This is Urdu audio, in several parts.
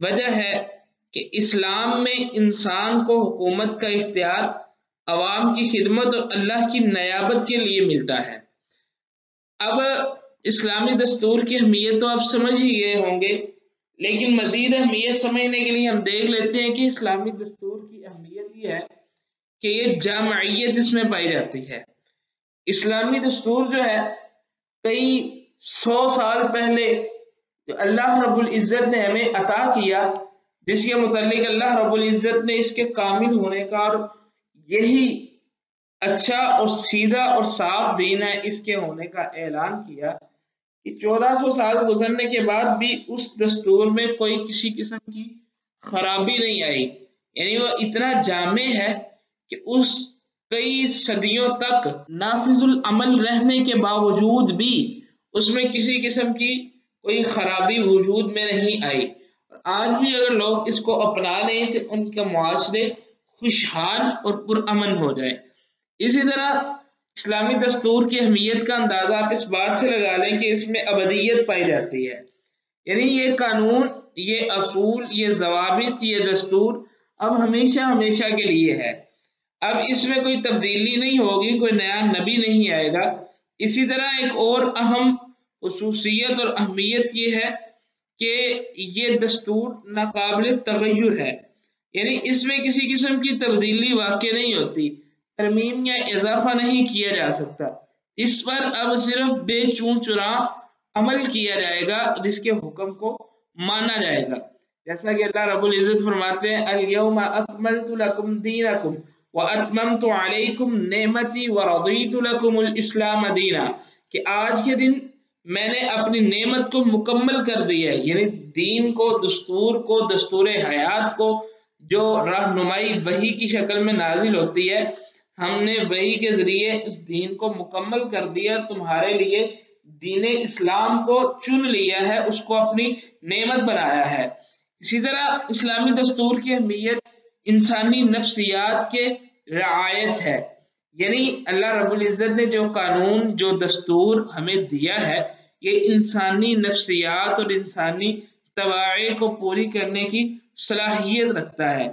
وجہ ہے کہ اسلام میں انسان کو حکومت کا اختیار عوام کی خدمت اور اللہ کی نیابت کے لیے ملتا ہے۔ اب اسلامی دستور کی اہمیت تو آپ سمجھ ہی گئے ہوں گے، لیکن مزید اہمیت سمجھنے کے لیے ہم دیکھ لیتے ہیں کہ اسلامی دستور کی اہمیت یہ ہے کہ یہ جامعیت اس میں پائی جاتی ہے۔ اسلامی دستور جو ہے کئی 100 سال پہلے جو اللہ رب العزت نے ہمیں عطا کیا، جس کے متعلق اللہ رب العزت نے اس کے کامل ہونے کا اور یہی اچھا اور سیدھا اور صاف دین ہے اس کے ہونے کا اعلان کیا، کہ 1400 سال گزرنے کے بعد بھی اس دستور میں کوئی کسی قسم کی خرابی نہیں آئی، یعنی وہ اتنا جامع ہے کہ اس کئی صدیوں تک نافذ العمل رہنے کے باوجود بھی اس میں کسی قسم کی کوئی خرابی وجود میں نہیں آئی۔ آج بھی اگر لوگ اس کو اپنا لیں تو ان کے معاشرے خوشحال اور پرامن ہو جائے۔ اسی طرح اسلامی دستور کی اہمیت کا اندازہ آپ اس بات سے لگا لیں کہ اس میں ابدیت پائی جاتی ہے، یعنی یہ قانون، یہ اصول، یہ ضوابط، یہ دستور اب ہمیشہ ہمیشہ کے لیے ہے، اب اس میں کوئی تبدیلی نہیں ہوگی، کوئی نیا نبی نہیں آئے گا۔ اسی طرح ایک اور اہم خصوصیت اور اہمیت یہ ہے کہ یہ دستور ناقابل تغیر ہے، یعنی اس میں کسی قسم کی تبدیلی واقع نہیں ہوتی، ترمیم یا اضافہ نہیں کیا جا سکتا، اس پر اب صرف بے چون چرا عمل کیا جائے گا، جس کے حکم کو مانا جائے گا۔ جیسا کہ اللہ رب العزت فرماتے ہیں الیوم اکملت لکم دینکم واتممت علیکم نعمتی ورضیت لکم الاسلام دینا، کہ آج کے دن میں نے اپنی نعمت کو مکمل کر دیا ہے، یعنی دین کو، دستور کو، دستور حیات کو، جو رہنمائی وحی کی شکل میں نازل ہوتی ہے، ہم نے وحی کے ذریعے اس دین کو مکمل کر دیا، تمہارے لیے دین اسلام کو چن لیا ہے، اس کو اپنی نعمت بنایا ہے۔ اسی طرح اسلامی دستور کی اہمیت انسانی نفسیات کے رعایت ہے، یعنی اللہ رب العزت نے جو قانون، جو دستور ہمیں دیا ہے، یہ انسانی نفسیات اور انسانی طباع کو پوری کرنے کی صلاحیت رکھتا ہے۔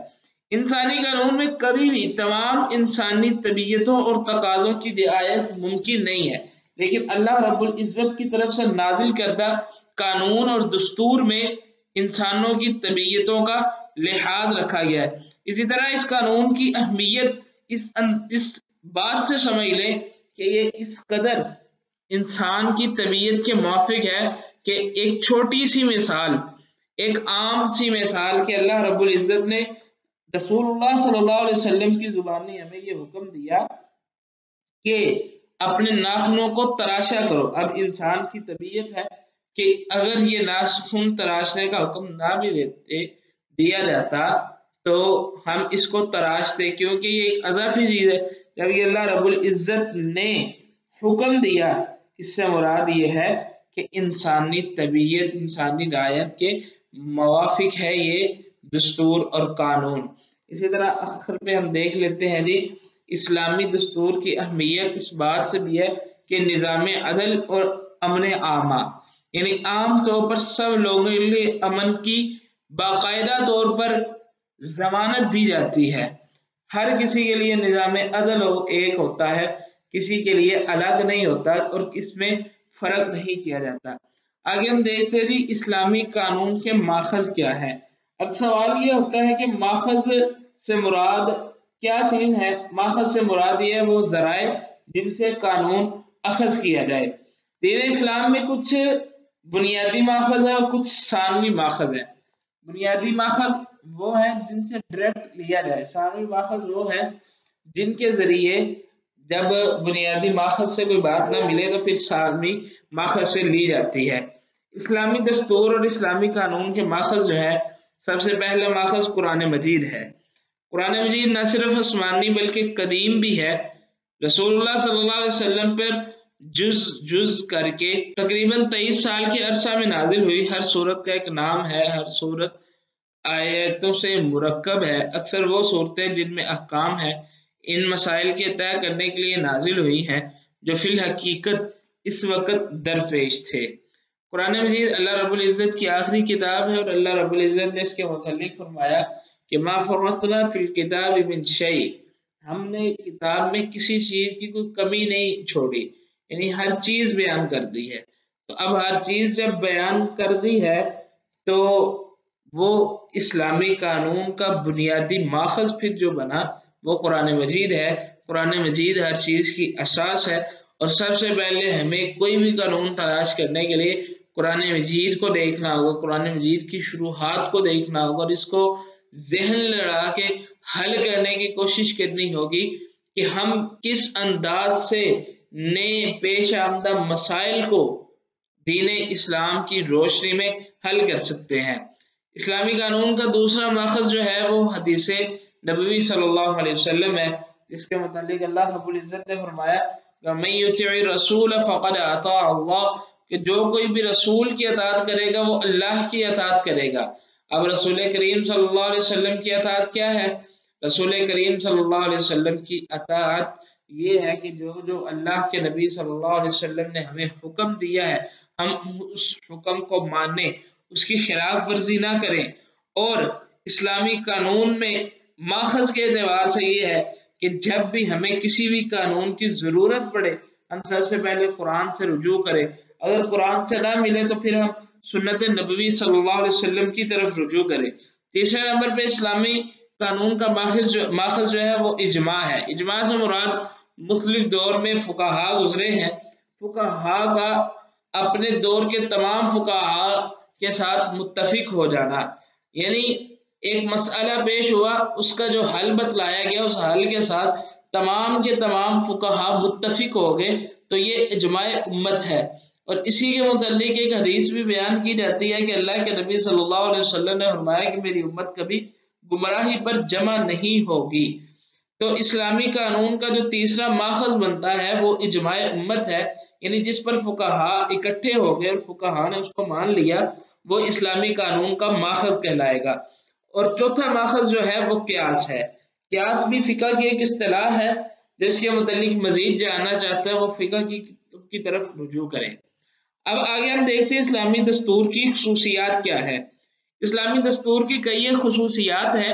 انسانی قانون میں کبھی بھی تمام انسانی طبیعتوں اور تقاضوں کی رعایت ممکن نہیں ہے، لیکن اللہ رب العزت کی طرف سے نازل کردہ قانون اور دستور میں انسانوں کی طبیعتوں کا لحاظ رکھا گیا ہے۔ اسی طرح اس قانون کی اہمیت اس بات سے سمجھ لیں کہ یہ اس قدر انسان کی طبیعت کے موافق ہے کہ ایک چھوٹی سی مثال، ایک عام سی مثال کہ اللہ رب العزت نے رسول اللہ صلی اللہ علیہ وسلم کی زبانی ہمیں یہ حکم دیا کہ اپنے ناخنوں کو تراشا کرو۔ اب انسان کی طبیعت ہے کہ اگر یہ ناخن تراشنے کا حکم نہ بھی دیا جاتا تو ہم اس کو تراشتے، کیونکہ یہ ایک اضافی چیز ہے۔ جب یہ اللہ رب العزت نے حکم دیا، اس سے مراد یہ ہے کہ انسانی طبیعت، انسانی رعایت کے موافق ہے یہ دستور اور قانون۔ اسی طرح آخر میں ہم دیکھ لیتے ہیں جی اسلامی دستور کی اہمیت اس بات سے بھی ہے کہ نظام عدل اور امن عامہ، یعنی عام طور پر سب لوگوں کے لیے امن کی باقاعدہ طور پر ضمانت دی جاتی ہے، ہر کسی کے لیے نظام عدل ایک ہوتا ہے، کسی کے لیے الگ نہیں ہوتا اور اس میں فرق نہیں کیا جاتا۔ آگے ہم دیکھتے ہیں جی اسلامی قانون کے ماخذ کیا ہے۔ اب سوال یہ ہوتا ہے کہ ماخذ سے مراد کیا چیز ہے؟ ماخذ سے مراد یہ ہے وہ ذرائع جن سے قانون اخذ کیا جائے۔ دین اسلام میں کچھ بنیادی ماخذ ہے اور کچھ ثانوی ماخذ ہے۔ بنیادی ماخذ وہ ہیں جن سے ڈائریکٹ لیا جائے، ثانوی ماخذ وہ ہیں جن کے ذریعے جب بنیادی ماخذ سے کوئی بات نہ ملے تو پھر ثانوی ماخذ سے لی جاتی ہے۔ اسلامی دستور اور اسلامی قانون کے ماخذ جو ہے، سب سے پہلا ماخذ قرآن مجید ہے۔ قرآن مجید نہ صرف آسمانی بلکہ قدیم بھی ہے، رسول اللہ صلی اللہ علیہ وسلم پر جز کر کے تقریباً 23 سال کے عرصہ میں نازل ہوئی۔ ہر سورت کا ایک نام ہے، ہر سورت آیتوں سے مرکب ہے، اکثر وہ صورتیں جن میں احکام ہے ان مسائل کے طے کرنے کے لیے نازل ہوئی ہیں جو فی الحقیقت اس وقت درپیش تھے۔ قرآن مجید اللہ رب العزت کی آخری کتاب ہے، اور اللہ رب العزت نے اس کے متعلق فرمایا کہ ما فرطنا فی الکتاب من شیء، ہم نے کتاب میں کسی چیز کی کوئی کمی نہیں چھوڑی، یعنی ہر چیز بیان کر دی ہے۔ تو اب ہر چیز جب بیان کر دی ہے تو وہ اسلامی قانون کا بنیادی ماخذ پھر جو بنا وہ قرآن مجید ہے۔ قرآن مجید ہر چیز کی اساس ہے، اور سب سے پہلے ہمیں کوئی بھی قانون تلاش کرنے کے لیے قرآن مجید کو دیکھنا ہوگا، قرآن مجید کی شروحات کو دیکھنا ہوگا، اور اس کو ذہن لڑا کے حل کرنے کی کوشش کرنی ہوگی کہ ہم کس انداز سے نئے پیش آمدہ مسائل کو دین اسلام کی روشنی میں حل کر سکتے ہیں۔ اسلامی قانون کا دوسرا ماخذ جو ہے وہ حدیث نبوی صلی اللہ علیہ وسلم ہے، جس کے متعلق اللہ رب العزت نے فرمایا وَمَن يُطِعِ الرَّسُولَ فَقَدْ أَطَاعَ اللَّهَ، کہ جو کوئی بھی رسول کی اطاعت کرے گا وہ اللہ کی اطاعت کرے گا۔ اب رسول کریم صلی اللہ علیہ وسلم کی اطاعت کیا ہے؟ رسول کریم صلی اللہ علیہ وسلم کی اطاعت یہ ہے کہ جو اللہ کے نبی صلی اللہ علیہ وسلم نے ہمیں حکم دیا ہے ہم اس حکم کو مانیں، اس کی خلاف ورزی نہ کریں۔ اور اسلامی قانون میں ماخذ کے اعتبار سے یہ ہے کہ جب بھی ہمیں کسی بھی قانون کی ضرورت پڑے ہم سب سے پہلے قرآن سے رجوع کریں، اگر قرآن سے نہ ملے تو پھر ہم سنت نبوی صلی اللہ علیہ وسلم کی طرف رجوع کریں۔ تیسرے نمبر پہ اسلامی قانون کا ماخذ جو ہے وہ اجماع ہے۔ اجماع سے مراد مختلف دور میں فقہا گزرے ہیں، فقہا کا اپنے دور کے تمام فقہا کے ساتھ متفق ہو جانا، یعنی ایک مسئلہ پیش ہوا اس کا جو حل بتلایا گیا اس حل کے ساتھ تمام کے تمام فقہا متفق ہو گئے تو یہ اجماع امت ہے۔ اور اسی کے متعلق ایک حدیث بھی بیان کی جاتی ہے کہ اللہ کے نبی صلی اللہ علیہ وسلم نے فرمایا کہ میری امت کبھی گمراہی پر جمع نہیں ہوگی۔ تو اسلامی قانون کا جو تیسرا ماخذ بنتا ہے وہ اجماع امت ہے، یعنی جس پر فقہا اکٹھے ہو گئے اور فقہا نے اس کو مان لیا وہ اسلامی قانون کا ماخذ کہلائے گا۔ اور چوتھا ماخذ جو ہے وہ قیاس ہے۔ قیاس بھی فقہ کی ایک اصطلاح ہے، جس کے متعلق مزید جاننا چاہتا ہے وہ فقہ کی طرف رجوع کریں۔ اب آگے ہم دیکھتے ہیں اسلامی دستور کی خصوصیات کیا ہے۔ اسلامی دستور کی کئی خصوصیات ہیں،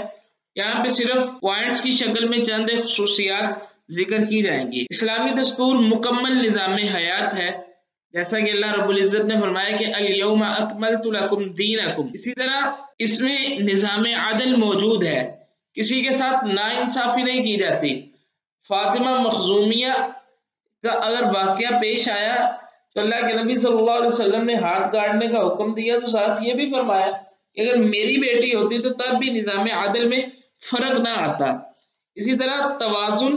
یہاں پہ صرف پوائنٹس کی شکل میں چند خصوصیات ذکر کی جائیں گی۔ اسلامی دستور مکمل نظام حیات ہے، جیسا کہ اللہ رب العزت نے فرمایا کہ الیوم اکملت لکم دینکم۔ اسی طرح اس میں نظام عدل موجود ہے، کسی کے ساتھ ناانصافی نہیں کی جاتی۔ فاطمہ مخزومیہ کا اگر واقعہ پیش آیا تو اللہ کے نبی صلی اللہ علیہ وسلم نے ہاتھ کاٹنے کا حکم دیا، تو ساتھ یہ بھی فرمایا کہ اگر میری بیٹی ہوتی تو تب بھی نظام عدل میں فرق نہ آتا۔ اسی طرح توازن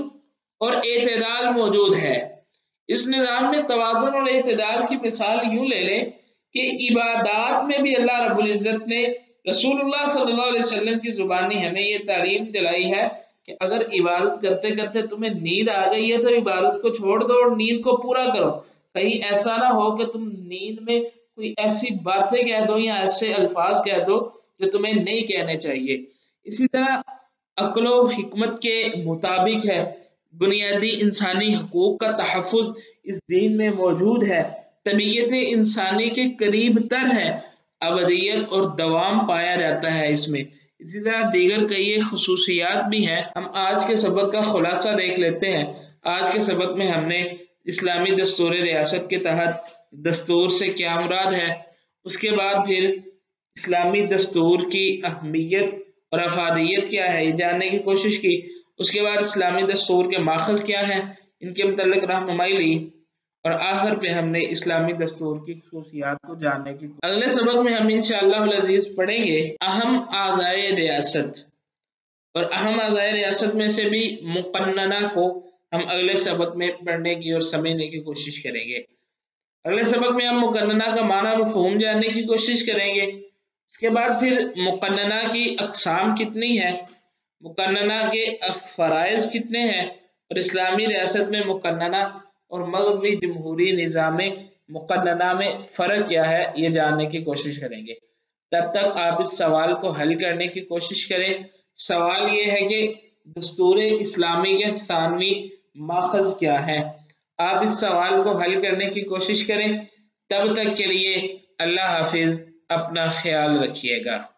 اور اعتدال موجود ہے۔ اس نظام میں توازن اور اعتدال کی مثال یوں لے لیں کہ عبادات میں بھی اللہ رب العزت نے رسول اللہ صلی اللہ علیہ وسلم کی زبانی ہمیں یہ تعلیم دلائی ہے کہ اگر عبادت کرتے کرتے تمہیں نیند آ گئی ہے تو عبادت کو چھوڑ دو اور نیند کو پورا کرو۔ کہیں ایسا نہ ہو کہ تم نیند میں کوئی ایسی باتیں کہہ دو یا ایسے الفاظ کہہ دو جو تمہیں نہیں کہنے چاہیے۔ اسی طرح عقل و حکمت کے مطابق ہے، بنیادی انسانی حقوق کا تحفظ اس دین میں موجود ہے، طبیعت انسانی کے قریب تر ہے، ابدیت اور دوام پایا جاتا ہے اس میں۔ اسی طرح دیگر کئی خصوصیات بھی ہیں۔ ہم آج کے سبق کا خلاصہ دیکھ لیتے ہیں۔ آج کے سبق میں ہم نے اسلامی دستور ریاست کے تحت دستور سے کیا مراد ہے، اس کے بعد پھر اسلامی دستور کی اہمیت اور افادیت کیا ہے یہ جاننے کی کوشش کی، اس کے بعد اسلامی دستور کے ماخذ کیا ہیں ان کے متعلق رہنمائی لی، اور آخر پہ ہم نے اسلامی دستور کی خصوصیات کو جاننے کی۔ اگلے سبق میں ہم انشاءاللہ العزیز پڑھیں گے اہم اعضائے ریاست، اور اہم اعضائے ریاست میں سے بھی مقننہ کو ہم اگلے سبق میں پڑھنے کی اور سمجھنے کی کوشش کریں گے۔ اگلے سبق میں ہم مقننہ کا معنی مفہوم جاننے کی کوشش کریں گے، اس کے بعد پھر مقننہ کی اقسام کتنی ہیں، مقننہ کے فرائض کتنے ہیں، اور اسلامی ریاست میں مقننہ اور مغربی جمہوری نظام مقننہ میں فرق کیا ہے یہ جاننے کی کوشش کریں گے۔ تب تک آپ اس سوال کو حل کرنے کی کوشش کریں۔ سوال یہ ہے کہ دستور اسلامی کے ثانوی ماخذ کیا ہے؟ آپ اس سوال کو حل کرنے کی کوشش کریں۔ تب تک کے لیے اللہ حافظ، اپنا خیال رکھیے گا۔